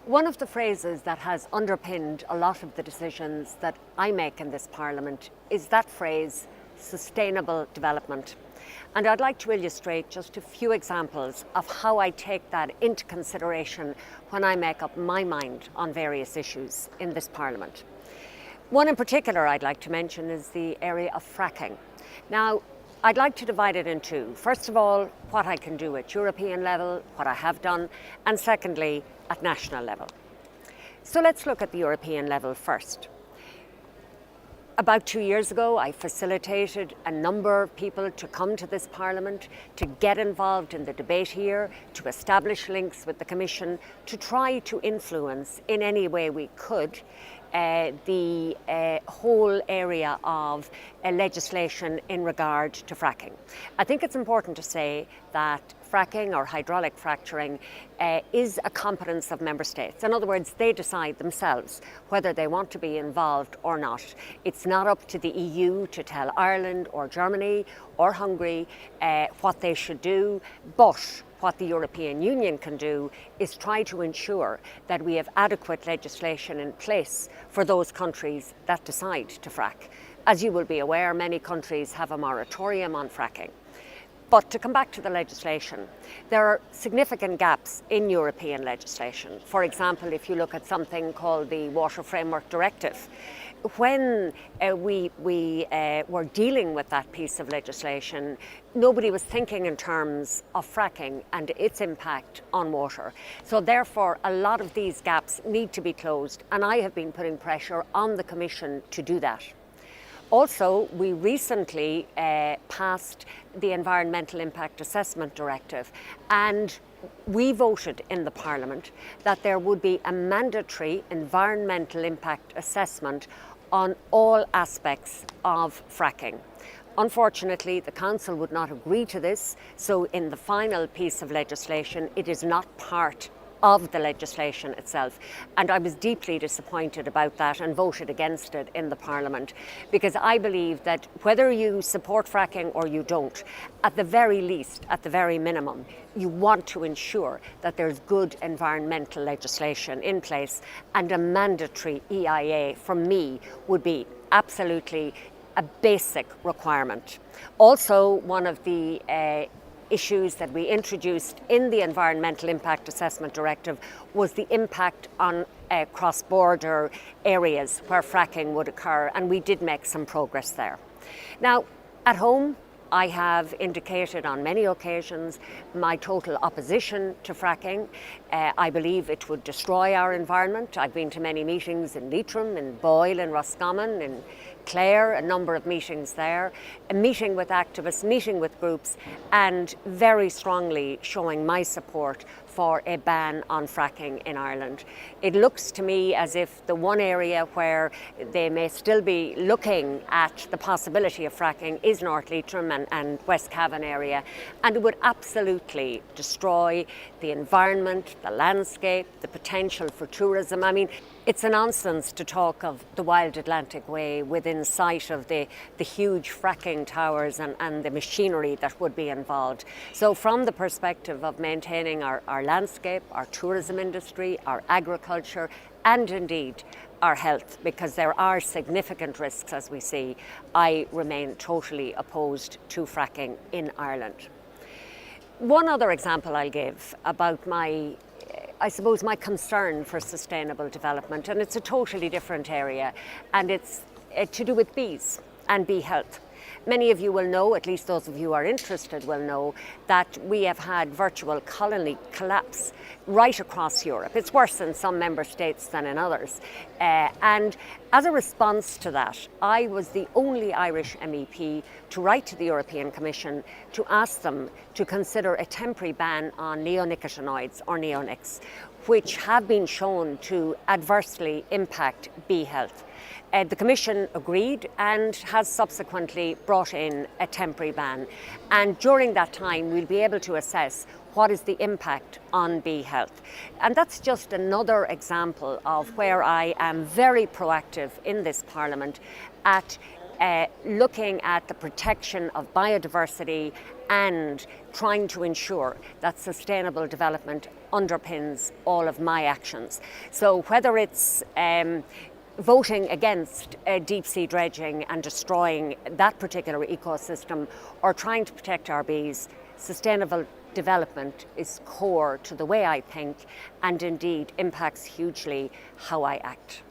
One of the phrases that has underpinned a lot of the decisions that I make in this Parliament is that phrase, sustainable development. And I'd like to illustrate just a few examples of how I take that into consideration when I make up my mind on various issues in this Parliament. One in particular I'd like to mention is the area of fracking. Now, I'd like to divide it in two. First of all, what I can do at European level, what I have done, and secondly, at national level. So let's look at the European level first. About 2 years ago, I facilitated a number of people to come to this Parliament, to get involved in the debate here, to establish links with the Commission, to try to influence in any way we could the whole area of legislation in regard to fracking. I think it's important to say that fracking or hydraulic fracturing is a competence of member states. In other words, they decide themselves whether they want to be involved or not. It's not up to the EU to tell Ireland or Germany or Hungary what they should do, but what the European Union can do is try to ensure that we have adequate legislation in place for those countries that decide to frack. As you will be aware, many countries have a moratorium on fracking. But to come back to the legislation, there are significant gaps in European legislation. For example, if you look at something called the Water Framework Directive, when we were dealing with that piece of legislation, nobody was thinking in terms of fracking and its impact on water. So therefore, a lot of these gaps need to be closed, and I have been putting pressure on the Commission to do that. Also, we recently passed the Environmental Impact Assessment Directive, and we voted in the Parliament that there would be a mandatory environmental impact assessment on all aspects of fracking. Unfortunately, the Council would not agree to this, so in the final piece of legislation, it is not part of the legislation itself. And I was deeply disappointed about that and voted against it in the Parliament, because I believe that whether you support fracking or you don't, at the very least, at the very minimum, you want to ensure that there's good environmental legislation in place, and a mandatory EIA, from me, would be absolutely a basic requirement. Also, one of the issues that we introduced in the Environmental Impact Assessment Directive was the impact on cross-border areas where fracking would occur, and we did make some progress there. Now, at home, I have indicated on many occasions my total opposition to fracking. I believe it would destroy our environment. I've been to many meetings in Leitrim, in Boyle, in Roscommon, in Clare, a number of meetings there, a meeting with activists, meeting with groups, and very strongly showing my support for a ban on fracking in Ireland. It looks to me as if the one area where they may still be looking at the possibility of fracking is North Leitrim and West Cavan area, and it would absolutely destroy the environment, the landscape, the potential for tourism. I mean, it's a nonsense to talk of the Wild Atlantic Way within sight of the huge fracking towers and the machinery that would be involved. So from the perspective of maintaining our landscape, our tourism industry, our agriculture, and indeed our health, because there are significant risks as we see, I remain totally opposed to fracking in Ireland. One other example I'll give about my concern for sustainable development, and it's a totally different area, and it's to do with bees and bee health. Many of you will know, at least those of you who are interested will know, that we have had virtual colony collapse right across Europe. It's worse in some member states than in others. And as a response to that, I was the only Irish MEP to write to the European Commission to ask them to consider a temporary ban on neonicotinoids, or neonics, which have been shown to adversely impact bee health. The Commission agreed and has subsequently brought in a temporary ban. And during that time, we'll be able to assess what is the impact on bee health. And that's just another example of where I am very proactive in this Parliament at looking at the protection of biodiversity and trying to ensure that sustainable development underpins all of my actions. So whether it's voting against deep sea dredging and destroying that particular ecosystem, or trying to protect our bees, sustainable development is core to the way I think, and indeed impacts hugely how I act.